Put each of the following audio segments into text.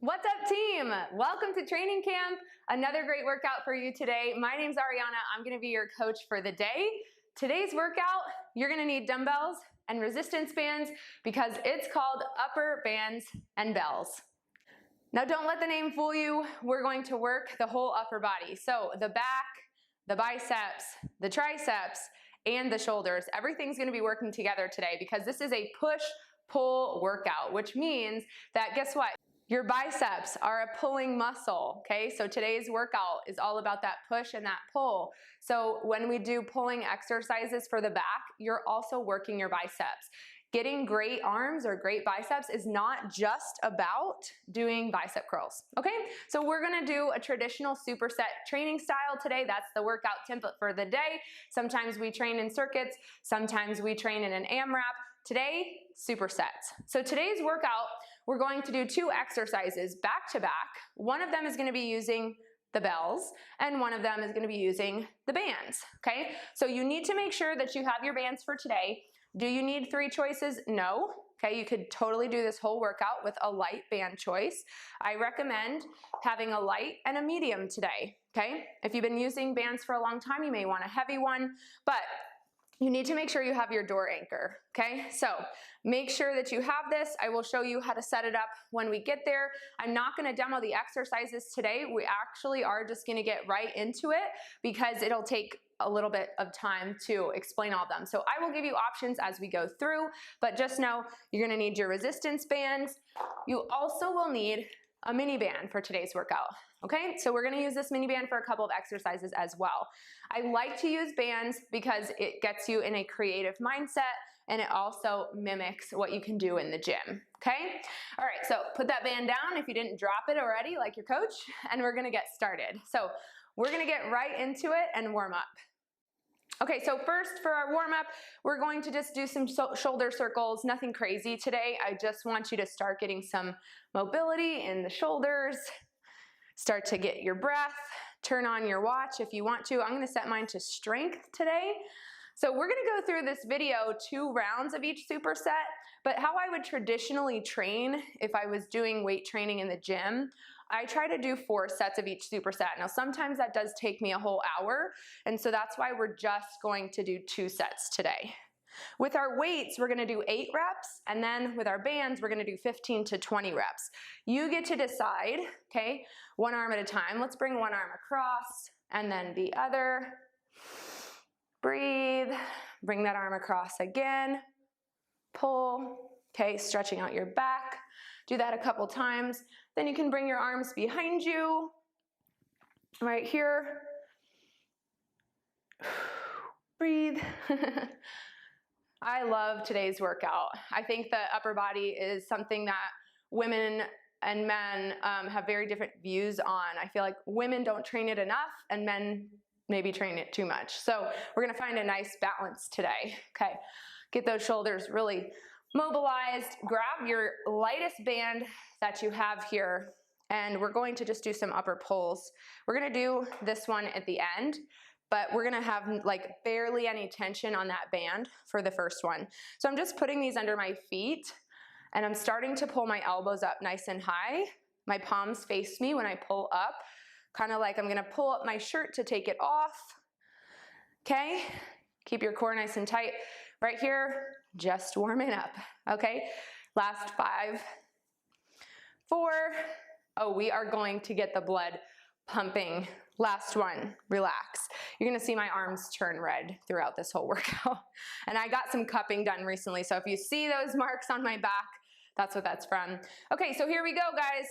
What's up, team? Welcome to training camp. Another great workout for you today. My name's Ariana. I'm gonna be your coach for the day. Today's workout, you're gonna need dumbbells and resistance bands because it's called upper bands and bells. Now don't let the name fool you. We're going to work the whole upper body. So the back, the biceps, the triceps, and the shoulders. Everything's gonna be working together today because this is a push-pull workout, which means that, guess what? Your biceps are a pulling muscle, okay? So today's workout is all about that push and that pull. So when we do pulling exercises for the back, you're also working your biceps. Getting great arms or great biceps is not just about doing bicep curls, okay? So we're gonna do a traditional superset training style today. That's the workout template for the day. Sometimes we train in circuits, sometimes we train in an AMRAP. Today, supersets. So today's workout, we're going to do two exercises back to back. One of them is gonna be using the bells, and one of them is gonna be using the bands, okay? So you need to make sure that you have your bands for today. Do you need 3 choices? No. Okay, you could totally do this whole workout with a light band choice. I recommend having a light and a medium today, okay? If you've been using bands for a long time, you may want a heavy one, but you need to make sure you have your door anchor, okay? So make sure that you have this. I will show you how to set it up when we get there. I'm not gonna demo the exercises today. We actually are just gonna get right into it because it'll take a little bit of time to explain all of them. So I will give you options as we go through, but just know you're gonna need your resistance bands. You also will need a mini band for today's workout, okay? So we're gonna use this mini band for a couple of exercises as well. I like to use bands because it gets you in a creative mindset and it also mimics what you can do in the gym, okay? All right, so put that band down if you didn't drop it already like your coach, and we're gonna get started. So we're gonna get right into it and warm up. Okay, so first for our warm-up, we're going to just do some shoulder circles, nothing crazy today. I just want you to start getting some mobility in the shoulders, start to get your breath, turn on your watch if you want to. I'm gonna set mine to strength today. So we're gonna go through this video 2 rounds of each superset, but how I would traditionally train if I was doing weight training in the gym, I try to do 4 sets of each superset. Now sometimes that does take me a whole hour, and so that's why we're just going to do 2 sets today. With our weights, we're gonna do 8 reps, and then with our bands, we're gonna do 15 to 20 reps. You get to decide, okay, one arm at a time. Let's bring one arm across, and then the other. Breathe, bring that arm across again, pull, okay, stretching out your back. Do that a couple times. Then you can bring your arms behind you, right here. Breathe. I love today's workout. I think the upper body is something that women and men have very different views on. I feel like women don't train it enough and men maybe train it too much. So we're gonna find a nice balance today. Okay, get those shoulders really mobilized. Grab your lightest band that you have here, and we're going to just do some upper pulls. We're gonna do this one at the end, but we're gonna have like barely any tension on that band for the first one. So I'm just putting these under my feet, and I'm starting to pull my elbows up nice and high. My palms face me when I pull up, kind of like I'm gonna pull up my shirt to take it off, okay? Keep your core nice and tight. Right here, just warming up, okay? Last 5, 4, oh, we are going to get the blood pumping. Last one, relax. You're gonna see my arms turn red throughout this whole workout. And I got some cupping done recently, so if you see those marks on my back, that's what that's from. Okay, so here we go, guys.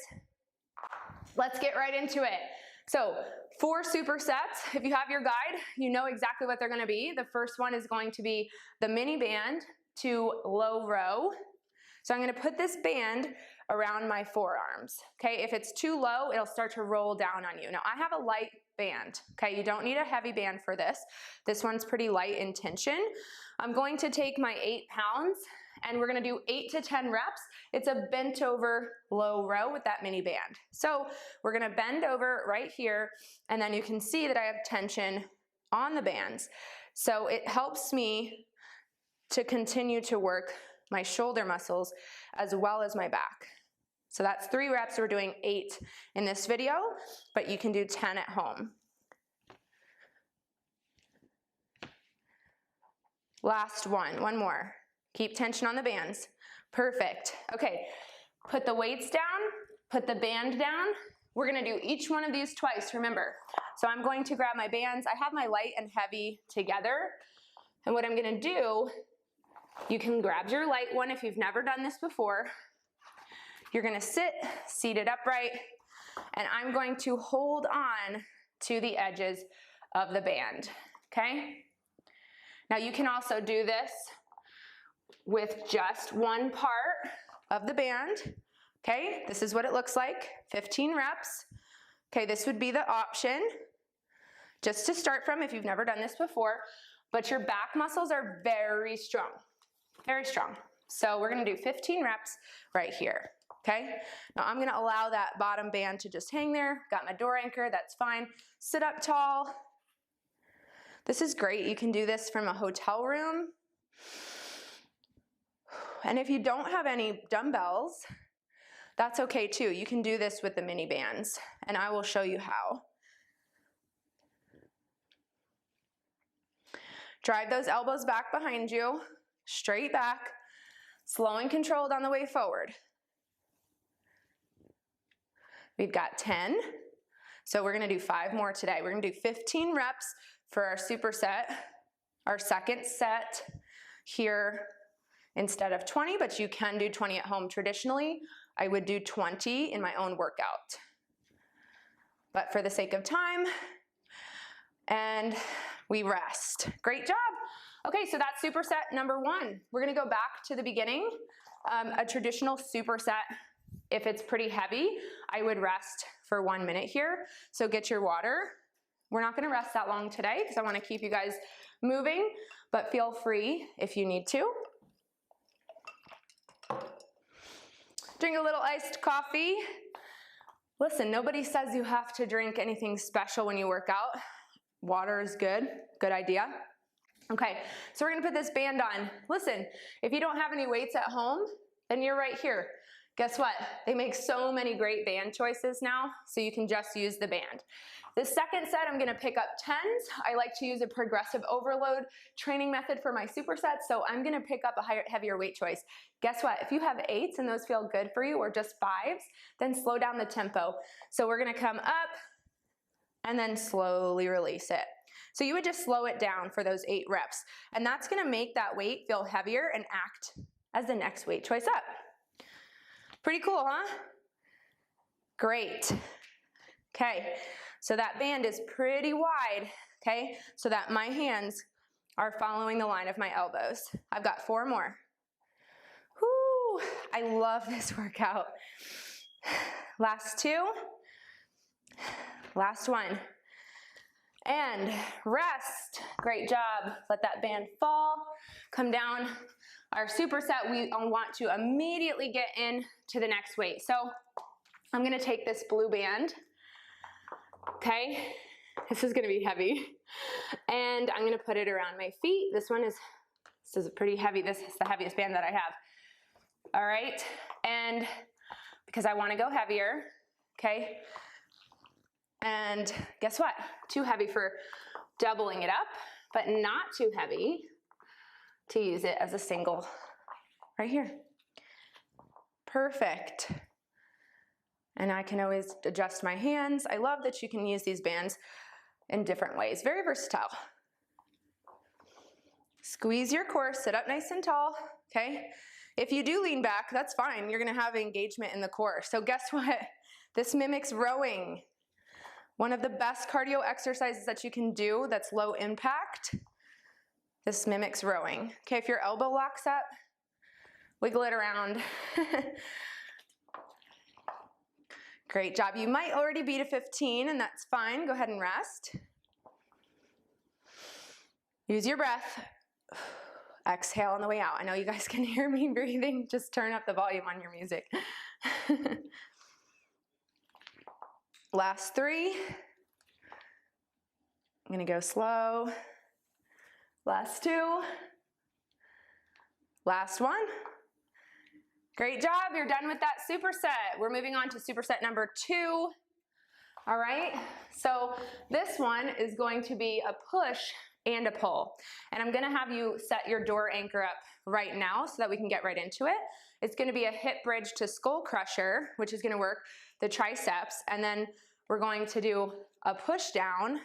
Let's get right into it. So 4 supersets. If you have your guide, you know exactly what they're gonna be. The first one is going to be the mini band to low row. So I'm gonna put this band around my forearms, okay? If it's too low, it'll start to roll down on you. Now I have a light band, okay? You don't need a heavy band for this. This one's pretty light in tension. I'm going to take my 8 pounds and we're gonna do 8 to 10 reps. It's a bent over low row with that mini band. So we're gonna bend over right here, and then you can see that I have tension on the bands. So it helps me to continue to work my shoulder muscles as well as my back. So that's 3 reps. We're doing 8 in this video, but you can do 10 at home. Last one more. Keep tension on the bands. Perfect. Okay, put the weights down, put the band down. We're gonna do each one of these twice, remember. So I'm going to grab my bands. I have my light and heavy together. And what I'm gonna do, you can grab your light one if you've never done this before. You're gonna sit seated upright, and I'm going to hold on to the edges of the band, okay? Now you can also do this with just one part of the band, okay? This is what it looks like, 15 reps. Okay, this would be the option just to start from if you've never done this before, but your back muscles are very strong, very strong. So we're gonna do 15 reps right here. Okay, now I'm gonna allow that bottom band to just hang there. Got my door anchor, that's fine. Sit up tall. This is great. You can do this from a hotel room. And if you don't have any dumbbells, that's okay too. You can do this with the mini bands, and I will show you how. Drive those elbows back behind you, straight back, slow and controlled on the way forward. We've got 10, so we're gonna do 5 more today. We're gonna do 15 reps for our superset, our second set here instead of 20, but you can do 20 at home. Traditionally, I would do 20 in my own workout. But for the sake of time, and we rest. Great job. Okay, so that's superset number 1. We're gonna go back to the beginning. A traditional superset, if it's pretty heavy, I would rest for 1 minute here. So get your water. We're not gonna rest that long today because I wanna keep you guys moving, but feel free if you need to. Drink a little iced coffee. Listen, nobody says you have to drink anything special when you work out. Water is good, good idea. Okay, so we're gonna put this band on. Listen, if you don't have any weights at home, then you're right here. Guess what? They make so many great band choices now, so you can just use the band. The second set, I'm gonna pick up 10s. I like to use a progressive overload training method for my supersets, so I'm gonna pick up a heavier weight choice. Guess what? If you have 8s and those feel good for you, or just 5s, then slow down the tempo. So we're gonna come up and then slowly release it. So you would just slow it down for those 8 reps, and that's gonna make that weight feel heavier and act as the next weight choice up. Pretty cool, huh? Great. Okay, so that band is pretty wide, okay? So that my hands are following the line of my elbows. I've got 4 more. Whoo, I love this workout. Last 2. Last 1. And rest. Great job. Let that band fall. Come down. Our superset, we want to immediately get into the next weight. So I'm gonna take this blue band, okay? This is gonna be heavy. And I'm gonna put it around my feet. This is pretty heavy. This is the heaviest band that I have. All right, and because I wanna go heavier, okay? And guess what? Too heavy for doubling it up, but not too heavy to use it as a single right here. Perfect. And I can always adjust my hands. I love that you can use these bands in different ways. Very versatile. Squeeze your core, sit up nice and tall, okay? If you do lean back, that's fine. You're gonna have engagement in the core. So guess what? This mimics rowing. One of the best cardio exercises that you can do that's low impact. This mimics rowing. Okay, if your elbow locks up, wiggle it around. Great job. You might already be to 15, and that's fine. Go ahead and rest. Use your breath. Exhale on the way out. I know you guys can hear me breathing. Just turn up the volume on your music. Last 3. I'm gonna go slow. Last 2. Last 1. Great job, you're done with that superset. We're moving on to superset number 2. All right, so this one is going to be a push and a pull. And I'm gonna have you set your door anchor up right now so that we can get right into it. It's gonna be a hip bridge to skull crusher, which is gonna work the triceps, and then we're going to do a push down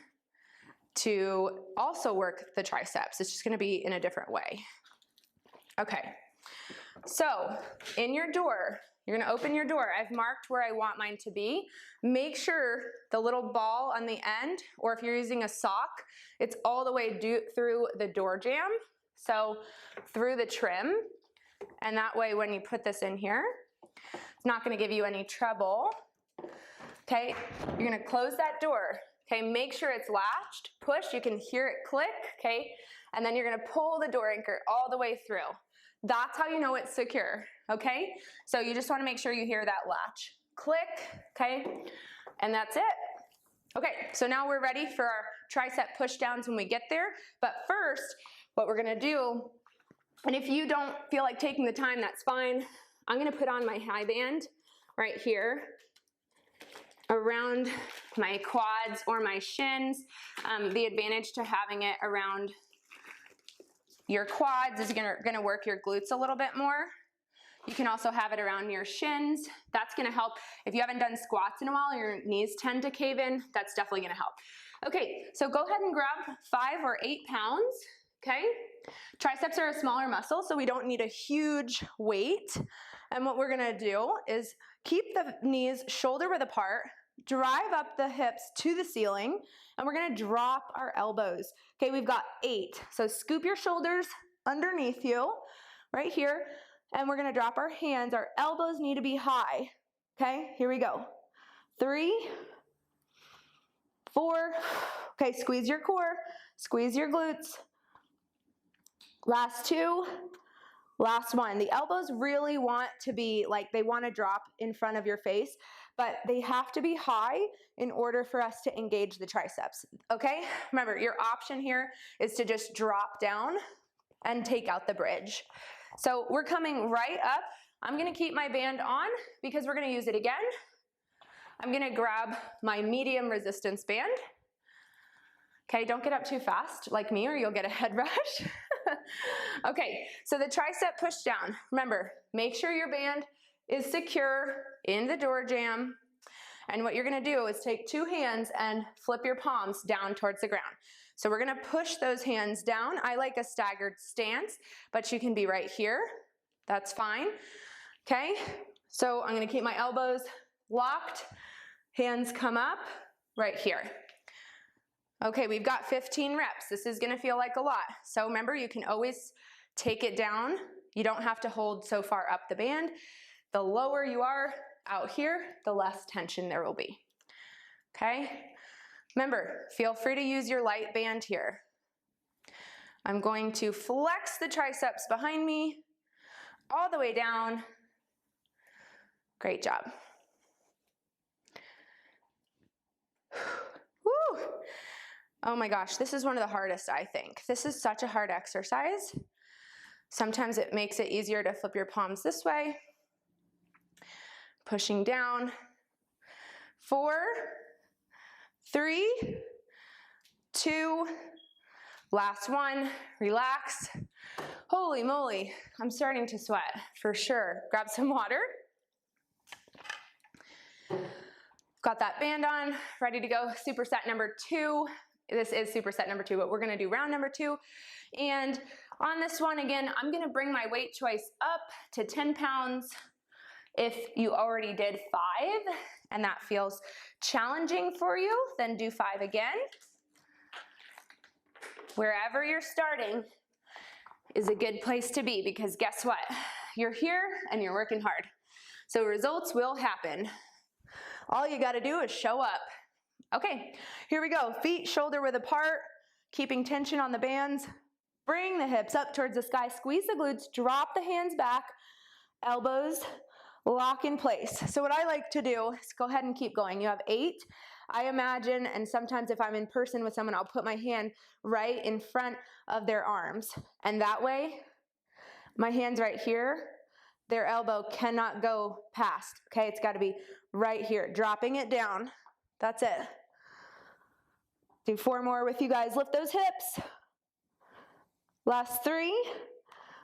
to also work the triceps. It's just gonna be in a different way. Okay, so in your door, you're gonna open your door. I've marked where I want mine to be. Make sure the little ball on the end, or if you're using a sock, it's all the way through the door jamb, so through the trim, and that way when you put this in here, it's not gonna give you any trouble. Okay, you're gonna close that door. Okay, make sure it's latched, push, you can hear it click, okay? And then you're gonna pull the door anchor all the way through. That's how you know it's secure, okay? So you just wanna make sure you hear that latch click, okay? And that's it. Okay, so now we're ready for our tricep push downs when we get there. But first, what we're gonna do, and if you don't feel like taking the time, that's fine. I'm gonna put on my high band right here around my quads or my shins. The advantage to having it around your quads is gonna work your glutes a little bit more. You can also have it around your shins. That's gonna help. If you haven't done squats in a while, your knees tend to cave in, that's definitely gonna help. Okay, so go ahead and grab 5 or 8 pounds, okay? Triceps are a smaller muscle, so we don't need a huge weight. And what we're gonna do is keep the knees shoulder width apart, drive up the hips to the ceiling, and we're gonna drop our elbows. Okay, we've got 8. So scoop your shoulders underneath you, right here, and we're gonna drop our hands. Our elbows need to be high. Okay, here we go. 3, 4, okay, squeeze your core, squeeze your glutes. Last 2, last 1. The elbows really want to be like, they want to drop in front of your face, but they have to be high in order for us to engage the triceps, okay? Remember, your option here is to just drop down and take out the bridge. So we're coming right up. I'm gonna keep my band on because we're gonna use it again. I'm gonna grab my medium resistance band. Okay, don't get up too fast like me or you'll get a head rush. Okay, so the tricep push down. Remember, make sure your band is secure in the door jamb. And what you're gonna do is take 2 hands and flip your palms down towards the ground. So we're gonna push those hands down. I like a staggered stance, but you can be right here. That's fine, okay? So I'm gonna keep my elbows locked, hands come up right here. Okay, we've got 15 reps. This is gonna feel like a lot. So remember, you can always take it down. You don't have to hold so far up the band. The lower you are out here, the less tension there will be, okay? Remember, feel free to use your light band here. I'm going to flex the triceps behind me, all the way down. Great job. Woo! Oh my gosh, this is one of the hardest, I think. This is such a hard exercise. Sometimes it makes it easier to flip your palms this way. Pushing down. 4, 3, 2, last 1, relax. Holy moly, I'm starting to sweat for sure. Grab some water. Got that band on, ready to go. Superset number 2. This is superset number 2, but we're gonna do round number 2. And on this one, again, I'm gonna bring my weight choice up to 10 pounds. If you already did 5 and that feels challenging for you, then do 5 again. Wherever you're starting is a good place to be because guess what? You're here and you're working hard. So results will happen. All you gotta do is show up. Okay, here we go. Feet shoulder width apart, keeping tension on the bands. Bring the hips up towards the sky, squeeze the glutes, drop the hands back, elbows lock in place. So what I like to do is go ahead and keep going. You have 8. I imagine, and sometimes if I'm in person with someone, I'll put my hand right in front of their arms. And that way, my hand's right here, their elbow cannot go past, okay? It's gotta be right here, dropping it down. That's it. Do 4 more with you guys. Lift those hips. Last 3,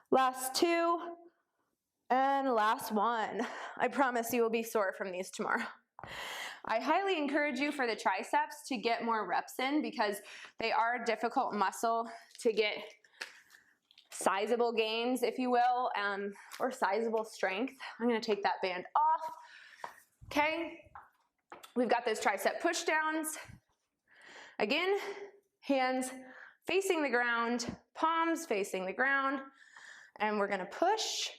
last 2, and last 1. I promise you will be sore from these tomorrow. I highly encourage you for the triceps to get more reps in because they are a difficult muscle to get sizable gains, if you will, or sizable strength. I'm gonna take that band off, okay? We've got those tricep push downs. Again, hands facing the ground, palms facing the ground, and we're gonna push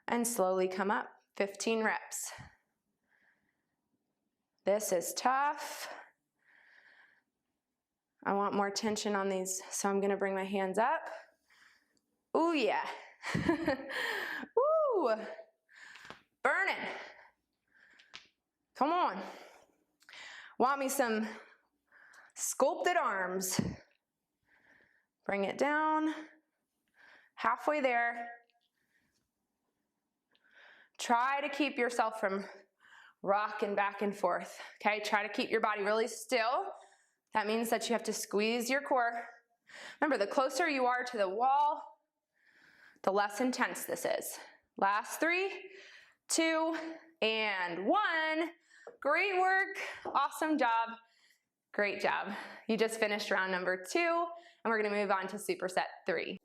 and slowly come up, 15 reps. This is tough. I want more tension on these, so I'm gonna bring my hands up. Ooh, yeah. Ooh, burning. Come on. Want me some sculpted arms. Bring it down, halfway there. Try to keep yourself from rocking back and forth, okay? Try to keep your body really still. That means that you have to squeeze your core. Remember, the closer you are to the wall, the less intense this is. Last 3, 2, and 1. Great work, awesome job, great job. You just finished round number 2, and we're gonna move on to superset 3.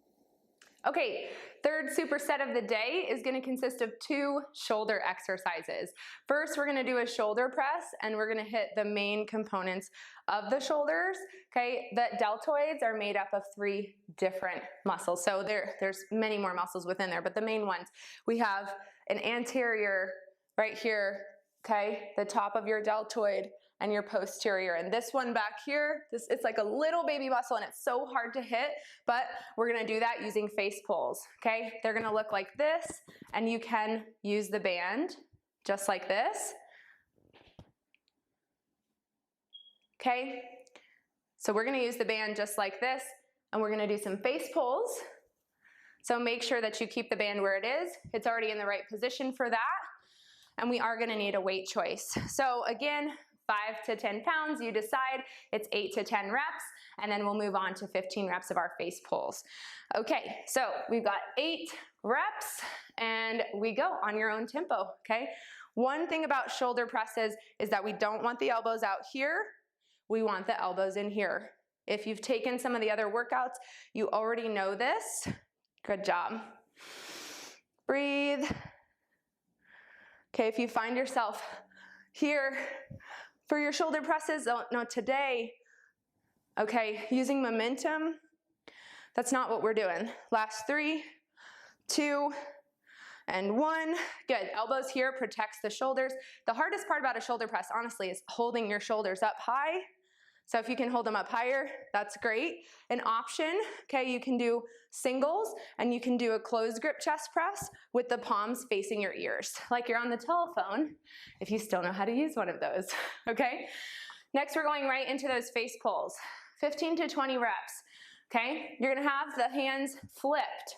Okay, third superset of the day is gonna consist of 2 shoulder exercises. First, we're gonna do a shoulder press, and we're gonna hit the main components of the shoulders, okay? The deltoids are made up of 3 different muscles. So there's many more muscles within there, but the main ones. We have an anterior right here, okay? The top of your deltoid and your posterior. And this one back here, it's like a little baby muscle and it's so hard to hit, but we're gonna do that using face pulls, okay? They're gonna look like this, and you can use the band just like this. Okay, so we're gonna use the band just like this, and we're gonna do some face pulls. So make sure that you keep the band where it is. It's already in the right position for that, and we are gonna need a weight choice. So again, 5 to 10 pounds, you decide. It's 8 to 10 reps, and then we'll move on to 15 reps of our face pulls. Okay, so we've got 8 reps, and we go on your own tempo, okay? One thing about shoulder presses is that we don't want the elbows out here. We want the elbows in here. If you've taken some of the other workouts, you already know this. Good job. Breathe. Okay, if you find yourself here for your shoulder presses, no, today, okay, using momentum, that's not what we're doing. Last 3, 2, and 1. Good, elbows here protects the shoulders. The hardest part about a shoulder press, honestly, is holding your shoulders up high. So if you can hold them up higher, that's great. An option, okay, you can do singles, and you can do a closed grip chest press with the palms facing your ears, like you're on the telephone, if you still know how to use one of those, okay? Next, we're going right into those face pulls, 15 to 20 reps, okay? You're gonna have the hands flipped.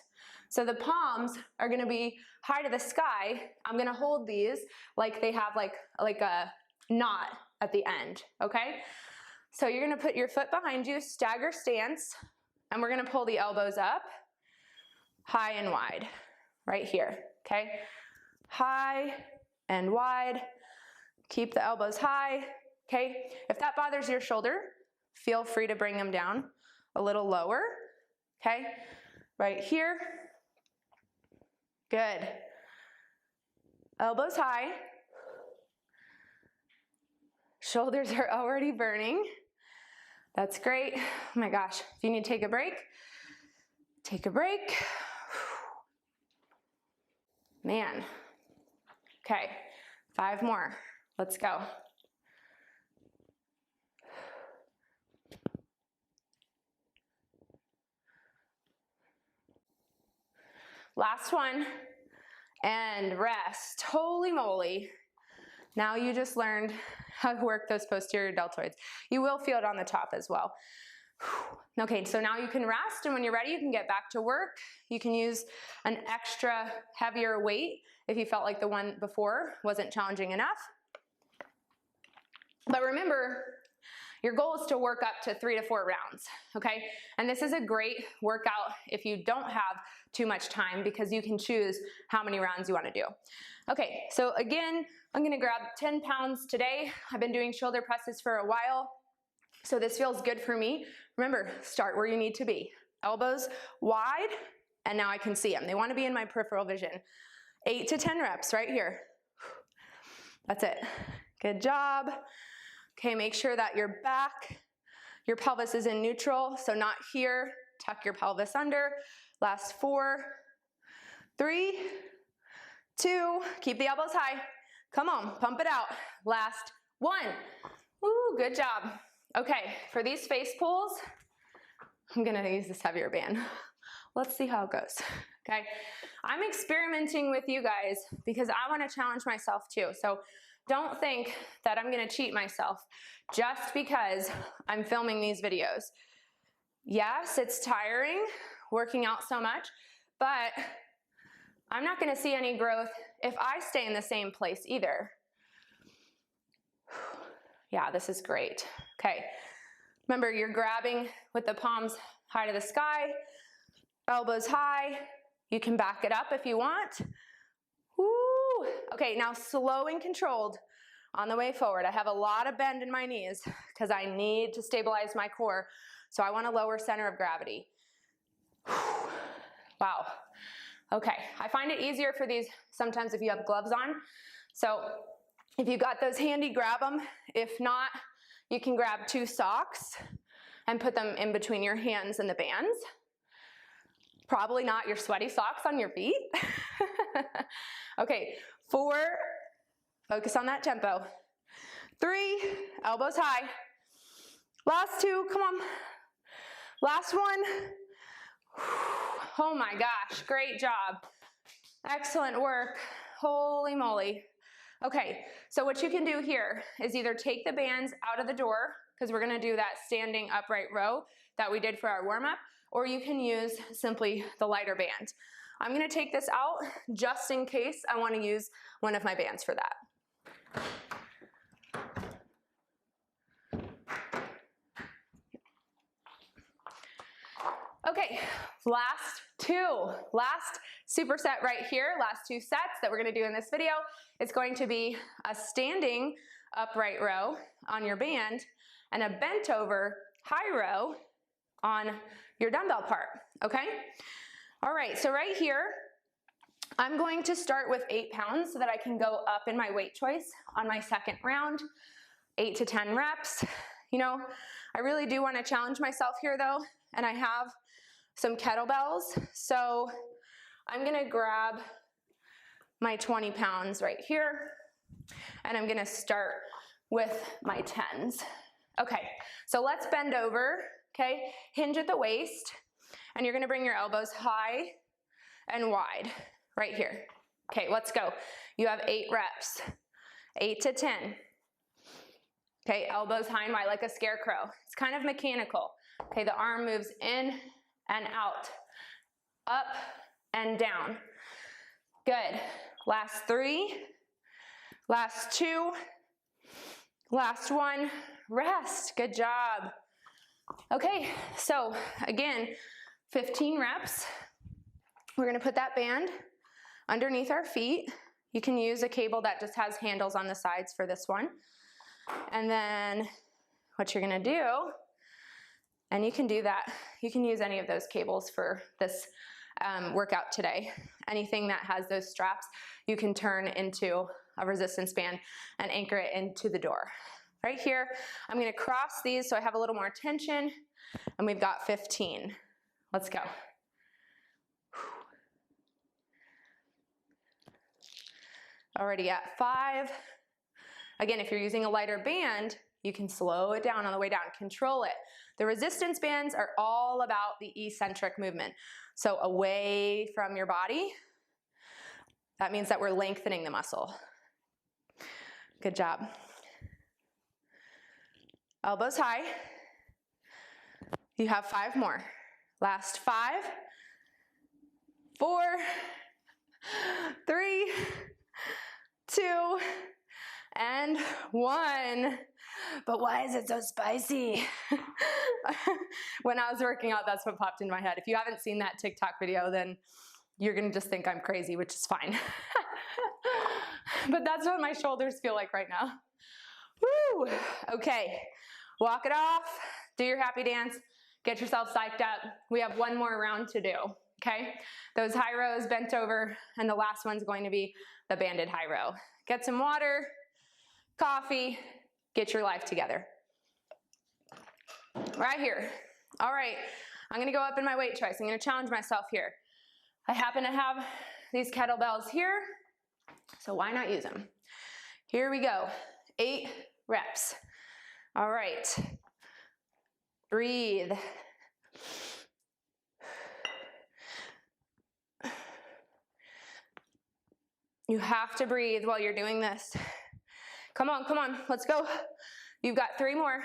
So the palms are gonna be high to the sky. I'm gonna hold these like they have like a knot at the end, okay? So you're gonna put your foot behind you, stagger stance, and we're gonna pull the elbows up, high and wide, right here, okay? High and wide, keep the elbows high, okay? If that bothers your shoulder, feel free to bring them down a little lower, okay? Right here, good. Elbows high, shoulders are already burning. That's great. Oh my gosh, if you need to take a break, take a break. Man. Okay, 5 more. Let's go. Last one, and rest. Holy moly. Now you just learned how to work those posterior deltoids. You will feel it on the top as well. Okay, so now you can rest, and when you're ready, you can get back to work. You can use an extra heavier weight if you felt like the one before wasn't challenging enough. But remember, your goal is to work up to 3 to 4 rounds, okay? And this is a great workout if you don't have too much time, because you can choose how many rounds you want to do. Okay, so again, I'm gonna grab 10 pounds today. I've been doing shoulder presses for a while, so this feels good for me. Remember, start where you need to be. Elbows wide, and now I can see them. They want to be in my peripheral vision. 8 to 10 reps right here. That's it. Good job. Okay, make sure that your back, your pelvis is in neutral, so not here. Tuck your pelvis under. Last 4, 3, 2, keep the elbows high. Come on, pump it out. Last 1. Woo, good job. Okay, for these face pulls, I'm gonna use this heavier band. Let's see how it goes, okay? I'm experimenting with you guys because I wanna challenge myself too. So don't think that I'm gonna cheat myself just because I'm filming these videos. Yes, it's tiring working out so much, but I'm not gonna see any growth if I stay in the same place either. Yeah, this is great. Okay, remember you're grabbing with the palms high to the sky, elbows high. You can back it up if you want. Woo! Okay, now slow and controlled on the way forward. I have a lot of bend in my knees because I need to stabilize my core, so I want a lower center of gravity. Wow. Okay, I find it easier for these sometimes if you have gloves on. So if you got those handy, grab them. If not, you can grab 2 socks and put them in between your hands and the bands. Probably not your sweaty socks on your feet. Okay, 4, focus on that tempo. 3, elbows high. Last 2, come on. Last 1. Oh my gosh, great job. Excellent work, holy moly. Okay, so what you can do here is either take the bands out of the door, because we're gonna do that standing upright row that we did for our warm-up, or you can use simply the lighter band. I'm gonna take this out just in case I wanna use one of my bands for that. Okay, last superset right here, last 2 sets that we're gonna do in this video. It's going to be a standing upright row on your band and a bent over high row on your dumbbell part, okay? All right, so right here, I'm going to start with 8 pounds so that I can go up in my weight choice on my second round, 8 to 10 reps. You know, I really do wanna challenge myself here though, and I have some kettlebells, so I'm gonna grab my 20 pounds right here, and I'm gonna start with my 10s. Okay, so let's bend over, okay? Hinge at the waist, and you're gonna bring your elbows high and wide, right here. Okay, let's go. You have 8 reps, 8 to 10. Okay, elbows high and wide like a scarecrow. It's kind of mechanical. Okay, the arm moves in and out, up and down. Good. Last 3, last 2, last 1, rest. Good job. Okay, so again, 15 reps. We're gonna put that band underneath our feet. You can use a cable that just has handles on the sides for this one. And then what you're gonna do, and you can do that, you can use any of those cables for this workout today. Anything that has those straps, you can turn into a resistance band and anchor it into the door. Right here, I'm gonna cross these so I have a little more tension, and we've got 15. Let's go. Already at 5. Again, if you're using a lighter band, you can slow it down on the way down, control it. The resistance bands are all about the eccentric movement. So away from your body, that means that we're lengthening the muscle. Good job. Elbows high. You have 5 more. Last 5, 4, 3, 2, and 1. But why is it so spicy? When I was working out, that's what popped in my head. If you haven't seen that TikTok video, then you're gonna just think I'm crazy, which is fine. But that's what my shoulders feel like right now. Woo! Okay, walk it off, do your happy dance, get yourself psyched up. We have one more round to do, okay? Those high rows bent over, and the last one's going to be the banded high row. Get some water, coffee, get your life together. Right here. All right, I'm gonna go up in my weight choice. I'm gonna challenge myself here. I happen to have these kettlebells here, so why not use them? Here we go, 8 reps. All right, breathe. You have to breathe while you're doing this. Come on, let's go. You've got 3 more.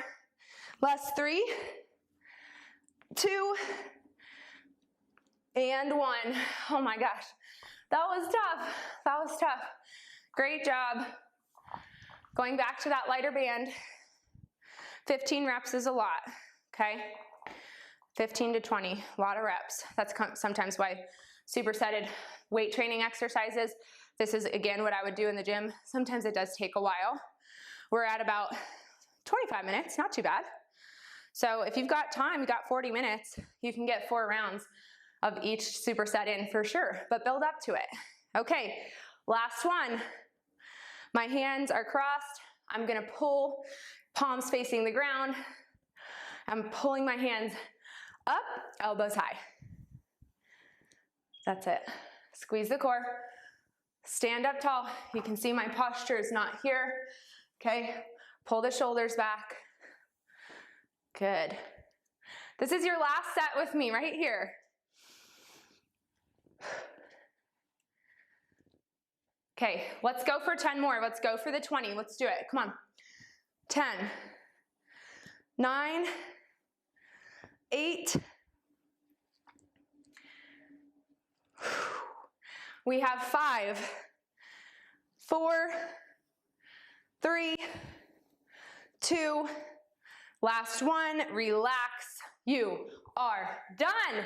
Last 3, 2, and 1. Oh my gosh, that was tough. That was tough. Great job. Going back to that lighter band. 15 reps is a lot, okay? 15 to 20, a lot of reps. That's sometimes why supersetted weight training exercises. This is, again, what I would do in the gym. Sometimes it does take a while. We're at about 25 minutes, not too bad. So if you've got time, you've got 40 minutes, you can get 4 rounds of each superset in for sure, but build up to it. Okay, last one. My hands are crossed. I'm gonna pull, palms facing the ground. I'm pulling my hands up, elbows high. That's it. Squeeze the core. Stand up tall. You can see my posture is not here. Okay, pull the shoulders back. Good. This is your last set with me right here. Okay, let's go for 10 more. Let's go for the 20. Let's do it. Come on. 10, 9, 8. We have 5, 4, 3, 2, last one, relax. You are done.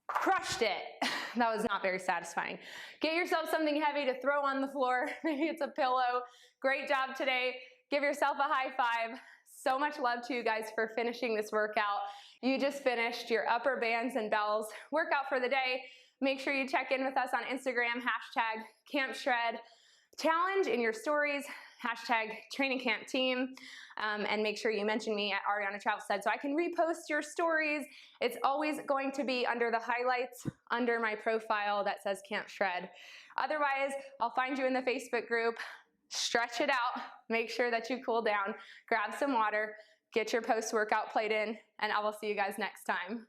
Crushed it. That was not very satisfying. Get yourself something heavy to throw on the floor. Maybe it's a pillow. Great job today. Give yourself a high five. So much love to you guys for finishing this workout. You just finished your upper bands and bells workout for the day. Make sure you check in with us on Instagram, #CampShred challenge in your stories, #TrainingCampTeam, and make sure you mention me at Ariana Travelstead so I can repost your stories. It's always going to be under the highlights under my profile that says Camp Shred. Otherwise, I'll find you in the Facebook group. Stretch it out, make sure that you cool down, grab some water, get your post-workout plate in, and I will see you guys next time.